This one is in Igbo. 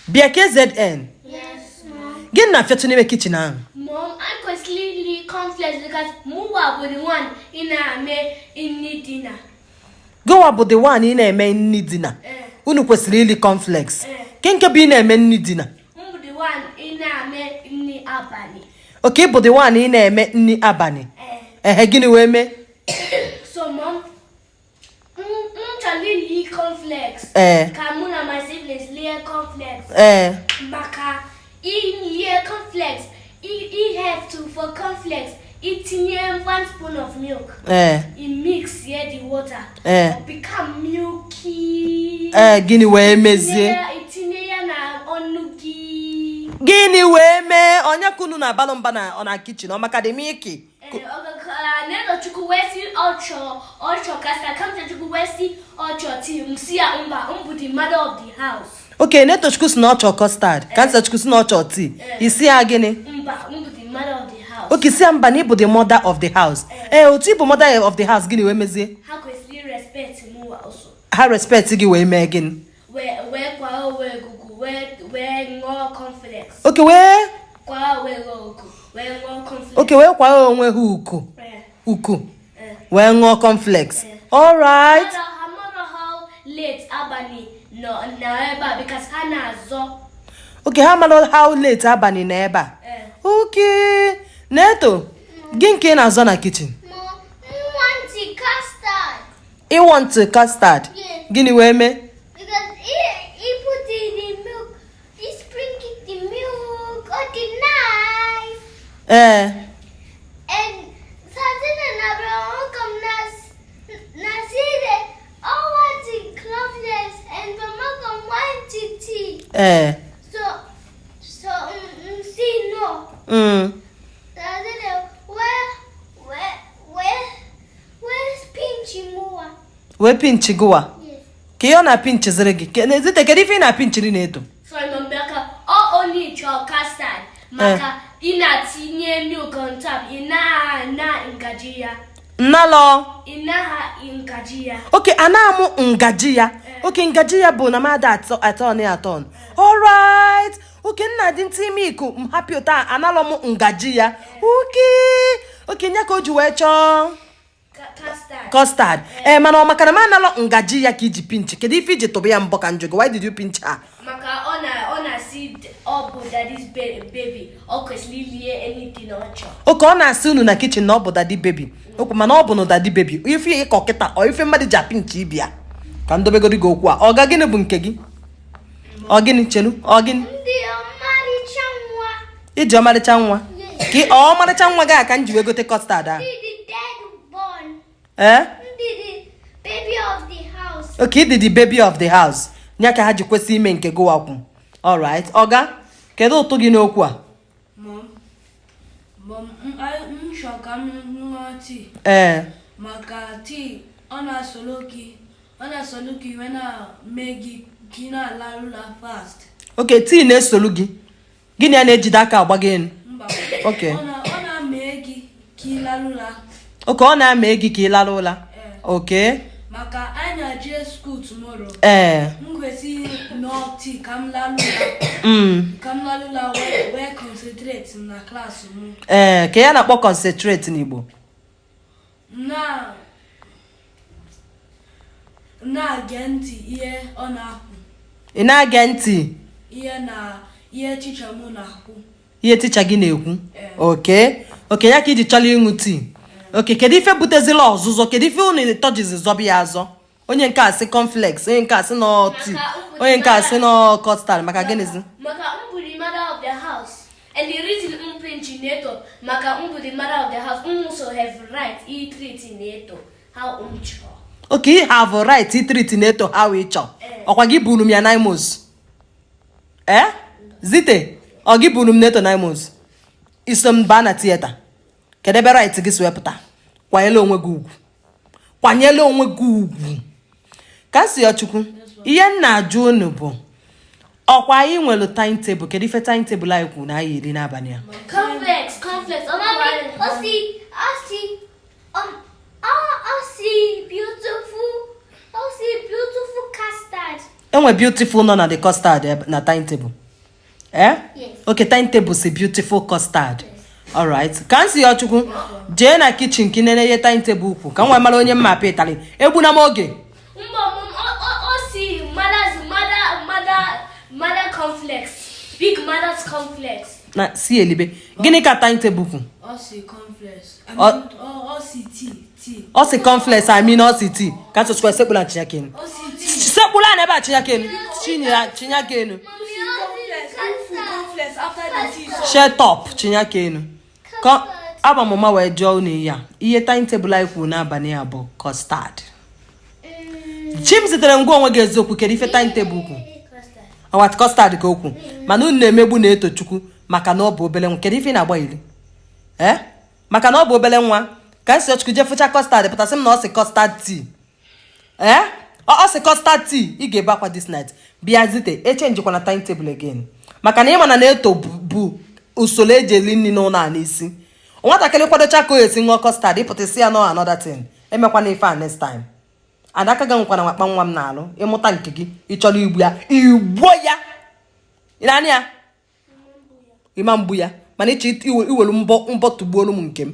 Bia KZN. Yes, Mom. Get na fiatu n'ime kitchen ahụ. Mom, I constantly conflict because Muwa was the one in dinner. Go bụ the one ị na-eme nni dinner. Unu kwesịrị ili conflicts. Nke bụ ị na-eme nni dinner. Mbu the one in nni abalị. Okay, bụ the one ị na-eme nni abalị. Gịnị wee mee? So, Mom, Charlie conflicts. Kamuna, my siblings, Leah conflicts. Maka, in conflicts. He have to for conflicts. Eating 1 spoon of milk. He mix here the water. Become milky. Gịnị wee mezie? Gịnị wee mee? Onye kunu na balọ mba na ona kitchen ọ maka dị milky. Neto chuku wesi ocho kasa come to chuku wesi ocho ti msia the mother of the house. Okay, neto chuku si na ocho custard. Kansa chuku si na ocho tea. Isi ya gịnị? The mother of the house. Okay, si mba ni bụ the mother of the house. Otu bụ mother of the house gịnị wee mezie? Ha kwesịrị respect mu also. Ha respect gị wee mee gịnị? Wee kwa we gugu wee ngo conflicts. Okay, wee kwa we gugu wee ngo conflicts. Okay, wee kwa onwe ha uku. Uku. Wee ngo conflicts. All right. I mama how late abani no na eba because ha na-azọ. Okay, ha mara how late abani na ebe a. Okay. Neto, gị nke ị na-azọ na kitchen? Mom, want custard. I want custard. Yes. Gịnị wee mee? Because he put in the milk, he sprinkled the milk on the knife. And something another come nasire all want the cloves and mama come want tea. So see no. Wee pinch gụwa. Ka ihe ọ na-pinch ziri gị. N'ezite kedu ife ị na-pinchiri na-eto? So Mbaka, only your custard. Maka inatinye milk on top. Ina ngaji ya. Nnalọ. Inaha ngaji ya. Okay, ana-amụ ngaji ya. Okay, ngaji ya bụ na mmadụ atọ. Alright. Okay, nna dị ntị ime iku m happy ụta analọ m ngaji ya. Okay, nya ka o ji wee chọọ custard. Mana ọ maka na m analọ ngaji ya ka iji pinch. Kedu ife iji tụba ya mbọ ka njụ gị? Why did you pinch her? Maka ona see obu daddy's baby. O kwesịrị lie anything ọchọ. Okay, ọ na-asị unu na kitchen na ọ bụ daddy baby. Okwu mana ọ bụ na daddy baby. Ife ịkọ kịta ọ ife mmadụ ji apinch ibia. Ka ndobegori gị okwu a. Ọ ga gịnị bụ nke gị? Ọ gịnị chelu? Ọ gịnị? Iji ọmarịcha nwa. Ka ọmarịcha nwa gị aka m ji wee gote custard a. Baby of the house. Okay, the baby of the house. Nya ka ha ji kwesị ime nke gụwakwu. All right. Oga, kedu ụtụ gị n'okwu a? Mom, I'm sure I'm not tea. Maka tea, ona soloki when I make kina la fast. Okay, tea na-esolu gị. Gịnị a na-ejide aka agba gị enu? Okay. Ona make kila lula. Okay, ọ na-ame gị ka ị lara ụla. Okay. Maka anya je school tomorrow. Kwesị no tea kam lalula. Kam lalula we concentrate na class mu. Ka ya na-akpọ concentrate n'Igbo. Na genti ihe ọ na-akwu. Ị na-age ntị? Ihe teacher mu na-akwu. Ihe teacher gị na-ekwu? Okay. Okay, ya ka iji chọrọ ịṅụ tea. Okay, kedu ife butezila ọzụzọ? Kedu ife unu tọjizi zọbi ya azọ? Onye nke a sị cornflakes, onye nke a sị no tea, onye nke a sị no custard, maka gịnịzi? Maka the mother of the house. And the reason pinchinator, maka the mother of the house, also have right eat treatinator. How uncho. Okay, you have a right to treat nato how we chọ. Ọkwa gị buru m ya 9 months. Zite, ọ gị buru m nato 9 months. Iso m baa na theater. Kedu ebe right gị si wepụta? Kwanyela onwe gị ugwu. Kwanyela onwe gị ugwu. Ka si Chukwu, ihe nna ajụ unu bụ ọkwa anyị nwere timetable. Kedu ife timetable anyị kwuru na anyị eri n'abalị a? Complex. I see beautiful custard. enwe beautiful nọ na the custard na timetable. Yes. Okay, timetable si beautiful custard. All right. Ka nsi yo chukwu jee na kitchen ki nene ye timetable ukwu. Ka nwa mara onye mma pe itali. Egbu na m oge. See mother complex. Big mother's complex. Na si elibe. Gini ka timetable ukwu? Osi complex. Tea. Osi complex, I mean osi tea. Ka so square sekpula chinyakenu. Sekpula na ba chinyakenu. Chinyakenu. Complex after the tea. Shut up, chinyakenu. Ka aba mama we jo ni ya. Iye timetable ikwu na abani abo custard. Chim sitere ngwa onwe ga-ezokwu kedu ife timetable ukwu. Awat custard ka okwu. Mana unu na-emegbu na eto chukwu maka na ọ bụ obele nwa. Kedu ife na-agba ili? Maka na ọ bụ obele nwa. Ka nsi ochukwu je fucha custard pụtasị m na ọ si custard tea. Ọ si custard tea ị ga-ebe akwa this night. Bịa zite echange kwa na timetable again. Maka na ịma na eto bụ usoro eji eli nri n'ụlọ a n'isi. Nwatakịrị kwadocha ka o esi ṅụọ custard ịpụtasị ya no another thing. Emekwa na ife a next time. Adaka ga nkwana nwakpa nwa m na-alụ ịmụta nke gị ịchọrọ igbu ya ịnanya ya ịma mgbu ya mana ịchọ iwelu mbọ tugbuolu m nke m